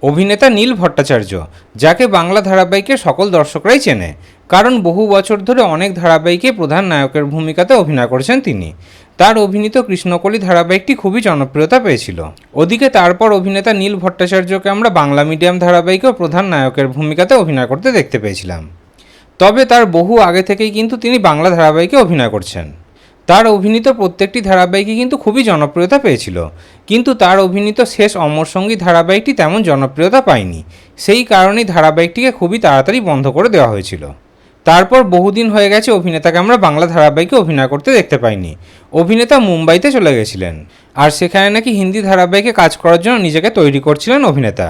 অভিনেতা নীল ভট্টাচার্য, যাকে বাংলা ধারাবাহিকের সকল দর্শকরাই চেনে, কারণ বহু বছর ধরে অনেক ধারাবাহিকে প্রধান নায়কের ভূমিকাতে অভিনয় করেছেন তিনি। তার অভিনীত কৃষ্ণকলি ধারাবাহিকটি খুবই জনপ্রিয়তা পেয়েছিল। ওদিকে তারপর অভিনেতা নীল ভট্টাচার্যকে আমরা বাংলা মিডিয়াম ধারাবাহিকেও প্রধান নায়কের ভূমিকাতে অভিনয় করতে দেখতে পেয়েছিলাম। তবে তার বহু আগে থেকেই কিন্তু তিনি বাংলা ধারাবাহিকে অভিনয় করছেন। তার অভিনীত প্রত্যেকটি ধারাবাহিকই কিন্তু খুবই জনপ্রিয়তা পেয়েছিল, কিন্তু তার অভিনীত শেষ অমর সঙ্গী ধারাবাহিকটি তেমন জনপ্রিয়তা পায়নি। সেই কারণেই ধারাবাহিকটিকে খুবই তাড়াতাড়ি বন্ধ করে দেওয়া হয়েছিল। তারপর বহুদিন হয়ে গেছে অভিনেতাকে আমরা বাংলা ধারাবাহিকে অভিনয় করতে দেখতে পাইনি। অভিনেতা মুম্বাইতে চলে গেছিলেন, আর সেখানে নাকি হিন্দি ধারাবাহিকে কাজ করার জন্য নিজেকে তৈরি করছিলেন অভিনেতা।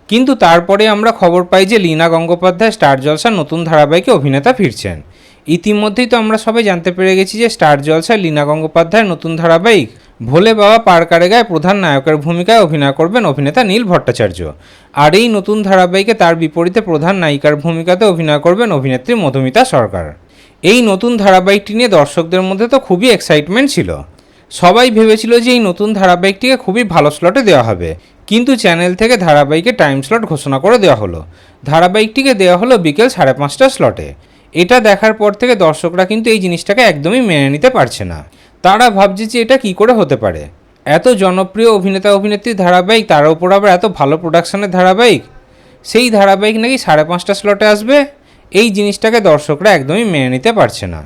কিন্তু তারপরে আমরা খবর পাই যে লীনা গঙ্গোপাধ্যায় স্টার জলসার নতুন ধারাবাহিকে অভিনেতা ফিরছেন। ইতিমধ্যেই তো আমরা সবাই জানতে পেরে গেছি যে স্টার জলসায় লীনা গঙ্গোপাধ্যায়ের নতুন ধারাবাহিক ভোলে বাবা পার কারেগায় প্রধান নায়কের ভূমিকায় অভিনয় করবেন অভিনেতা নীল ভট্টাচার্য। আর এই নতুন ধারাবাহিকে তার বিপরীতে প্রধান নায়িকার ভূমিকাতে অভিনয় করবেন অভিনেত্রী মধুমিতা সরকার। এই নতুন ধারাবাহিকটি নিয়ে দর্শকদের মধ্যে তো খুবই এক্সাইটমেন্ট ছিল। সবাই ভেবেছিল যে এই নতুন ধারাবাহিকটিকে খুবই ভালো স্লটে দেওয়া হবে, কিন্তু চ্যানেল থেকে ধারাবাহিকের টাইম স্লট ঘোষণা করে দেওয়া হলো। ধারাবাহিকটিকে দেওয়া হলো বিকেল 5:30টার স্লটে। এটা দেখার পর থেকে দর্শকরা কিন্তু এই জিনিসটাকে একদমই মেনে নিতে পারছে না। তারা ভাবছে যে এটা কী করে হতে পারে, এত জনপ্রিয় অভিনেতা অভিনেত্রীর ধারাবাহিক, তার উপর আবার এত ভালো প্রোডাকশনের ধারাবাহিক, সেই ধারাবাহিক নাকি 5:30টা স্লটে আসবে। এই জিনিসটাকে দর্শকরা একদমই মেনে নিতে পারছে না।